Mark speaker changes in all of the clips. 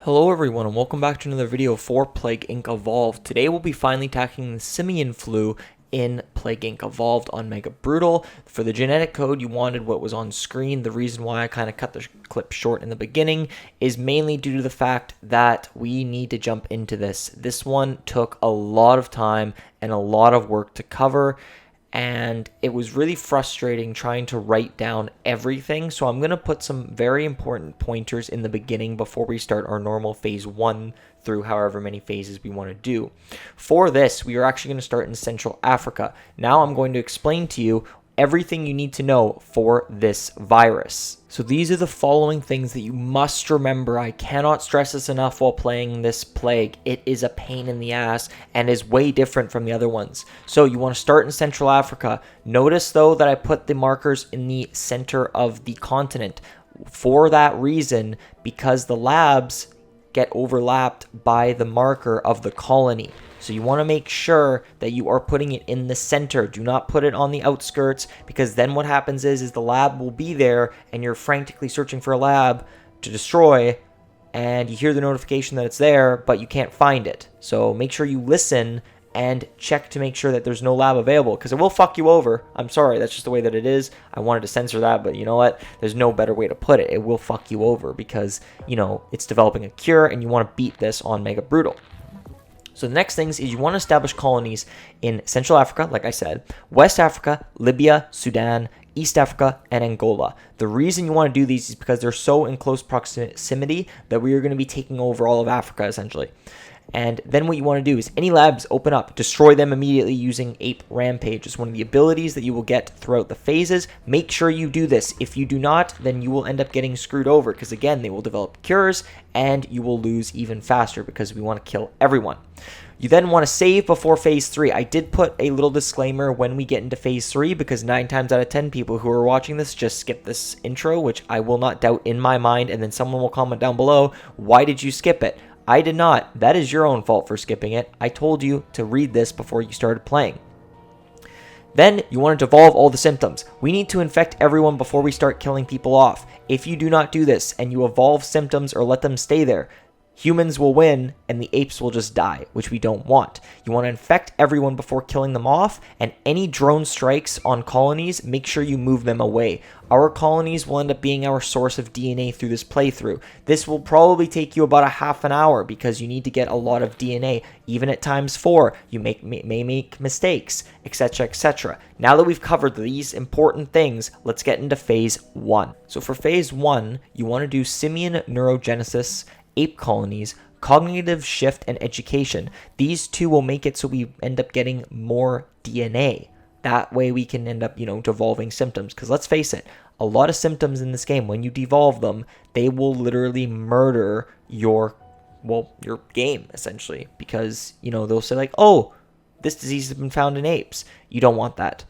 Speaker 1: Hello everyone and welcome back to another video for Plague Inc. Evolved. Today we'll be finally tackling the Simian flu in Plague Inc. Evolved on Mega Brutal. For the genetic code, you wanted what was on screen. The reason why I kind of cut the clip short in the beginning is mainly due to the fact that we need to jump into this. This one took a lot of time and a lot of work to cover, and it was really frustrating trying to write down everything. So I'm going to put some very important pointers in the beginning before we start our normal phase 1 through however many phases we want to do. For this, we are actually going to start in Central Africa. Now I'm going to explain to you everything you need to know for this virus. So these are the following things that you must remember. I cannot stress this enough while playing this plague. It is a pain in the ass and is way different from the other ones. So you want to start in Central Africa. Notice though that I put the markers in the center of the continent. For that reason, because the labs get overlapped by the marker of the colony. So you want to make sure that you are putting it in the center. Do not put it on the outskirts, because then what happens is the lab will be there and you're frantically searching for a lab to destroy, and you hear the notification that it's there, but you can't find it. So make sure you listen and check to make sure that there's no lab available, because it will fuck you over. I'm sorry, that's just the way that it is. I wanted to censor that, but you know what? There's no better way to put it. It will fuck you over because, you know, it's developing a cure and you want to beat this on Mega Brutal. So the next things is you want to establish colonies in Central Africa, like I said, West Africa, Libya, Sudan, East Africa, and Angola. The reason you want to do these is because they're so in close proximity that we are going to be taking over all of Africa, essentially. And then what you want to do is any labs open up, destroy them immediately using Ape Rampage. It's one of the abilities that you will get throughout the phases. Make sure you do this. If you do not, then you will end up getting screwed over, because again, they will develop cures and you will lose even faster because we want to kill everyone. You then want to save before phase 3. I did put a little disclaimer when we get into phase 3, because 9 times out of 10 people who are watching this just skip this intro, which I will not doubt in my mind, and then someone will comment down below, why did you skip it? I did not. That is your own fault for skipping it. I told you to read this before you started playing. Then you want to devolve all the symptoms. We need to infect everyone before we start killing people off. If you do not do this and you evolve symptoms or let them stay there, humans will win and the apes will just die, which we don't want. You want to infect everyone before killing them off, and any drone strikes on colonies, make sure you move them away. Our colonies will end up being our source of DNA through this playthrough. This will probably take you about a half an hour because you need to get a lot of DNA. Even at times 4, you may make mistakes, etc., etc. Now that we've covered these important things, let's get into phase 1. So for phase 1, you want to do simian neurogenesis, ape colonies, cognitive shift, and education. These 2 will make it so we end up getting more DNA. That way we can end up, devolving symptoms. Because let's face it, a lot of symptoms in this game, when you devolve them, they will literally murder your game, essentially. Because, they'll say like, oh, this disease has been found in apes. You don't want that.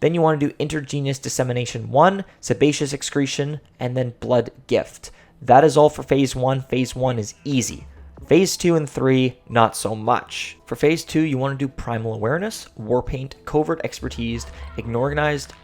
Speaker 1: Then you want to do intergenous dissemination 1, sebaceous excretion, and then blood gift. That is all for phase 1. Phase 1 is easy. Phase 2 and 3, not so much. For phase 2, you want to do primal awareness, warpaint, covert expertise,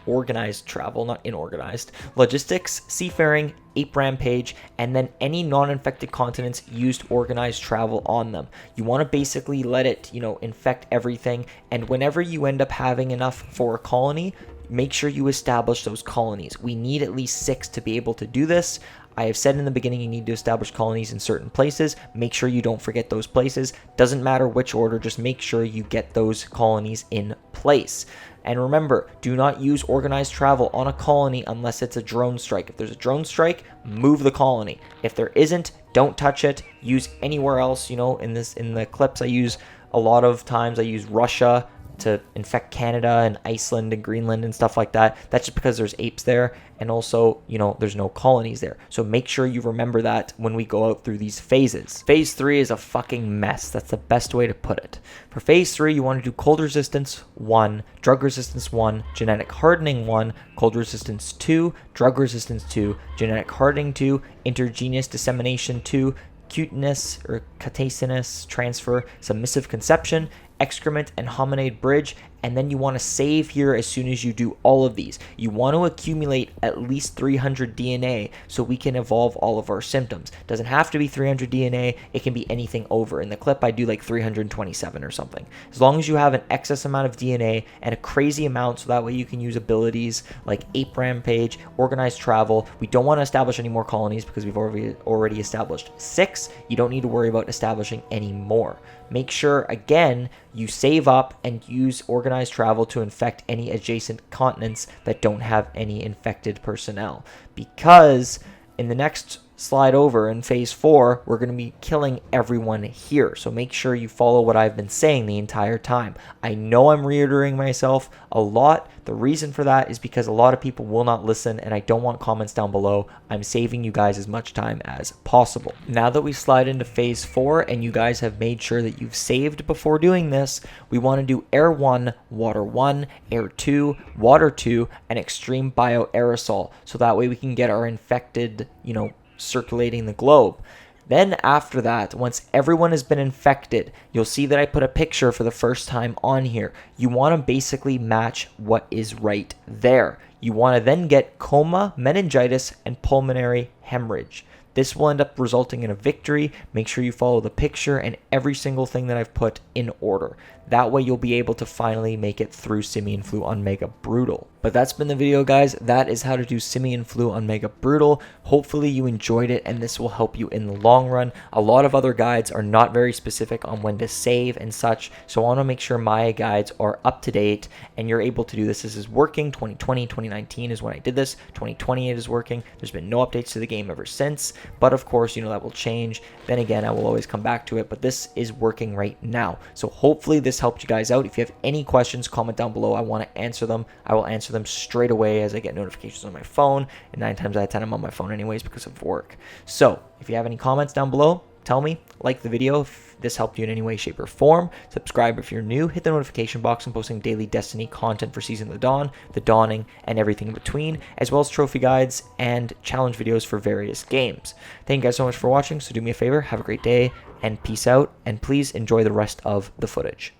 Speaker 1: organized travel, not inorganized, logistics, seafaring, ape rampage, and then any non-infected continents used organized travel on them. You want to basically let it, infect everything, and whenever you end up having enough for a colony, make sure you establish those colonies. We need at least 6 to be able to do this. I have said in the beginning you need to establish colonies in certain places. Make sure you don't forget those places. Doesn't matter which order, just make sure you get those colonies in place. And remember, do not use organized travel on a colony unless it's a drone strike. If there's a drone strike, move the colony. If there isn't, don't touch it. Use anywhere else. In the clips I use a lot of times, I use Russia to infect Canada and Iceland and Greenland and stuff like that. That's just because there's apes there, and also, there's no colonies there. So make sure you remember that when we go out through these phases. Phase 3 is a fucking mess. That's the best way to put it. For phase 3, you want to do cold resistance 1, drug resistance 1, genetic hardening 1, cold resistance 2, drug resistance 2, genetic hardening 2, intergenous dissemination 2, cuteness or cutaneous transfer, submissive conception, excrement and hominid bridge, and then you want to save here as soon as you do all of these. You want to accumulate at least 300 DNA so we can evolve all of our symptoms. Doesn't have to be 300 DNA, it can be anything over. In the clip I do like 327 or something. As long as you have an excess amount of DNA and a crazy amount, so that way you can use abilities like Ape Rampage, Organized Travel. We don't want to establish any more colonies because we've already established 6. You don't need to worry about establishing any more. Make sure, again, you save up and use Organized Travel to infect any adjacent continents that don't have any infected personnel. Because in the next slide over in phase 4, we're going to be killing everyone here. So make sure you follow what I've been saying the entire time. I know I'm reiterating myself a lot. The reason for that is because a lot of people will not listen, and I don't want comments down below. I'm saving you guys as much time as possible. Now that we slide into phase 4 and you guys have made sure that you've saved before doing this, we want to do Air 1, Water 1, Air 2, Water 2, and Extreme Bioaerosol. So that way we can get our infected, circulating the globe. Then after that, once everyone has been infected, you'll see that I put a picture for the first time on here. You want to basically match what is right there. You want to then get coma, meningitis, and pulmonary hemorrhage. This will end up resulting in a victory. Make sure you follow the picture and every single thing that I've put in order. That way you'll be able to finally make it through Simian Flu on Mega Brutal. But that's been the video, guys. That is how to do Simian Flu on Mega Brutal. Hopefully you enjoyed it and this will help you in the long run. A lot of other guides are not very specific on when to save and such, so I want to make sure my guides are up to date and you're able to do this. This is working. 2020, 2019 is when I did this. 2020 it is working. There's been no updates to the game ever since, but of course, that will change. Then again, I will always come back to it, but this is working right now. So hopefully this helped you guys out. If you have any questions, comment down below. I want to answer them. I will answer them straight away as I get notifications on my phone, and 9 times out of 10 I'm on my phone anyways because of work. So if you have any comments down below, tell me. Like the video if this helped you in any way, shape, or form. Subscribe if you're new. Hit the notification box. I'm posting daily Destiny content for Season of the Dawn, the Dawning, and everything in between, as well as trophy guides and challenge videos for various games. Thank you guys so much for watching. So do me a favor, have a great day, and peace out. And please enjoy the rest of the footage.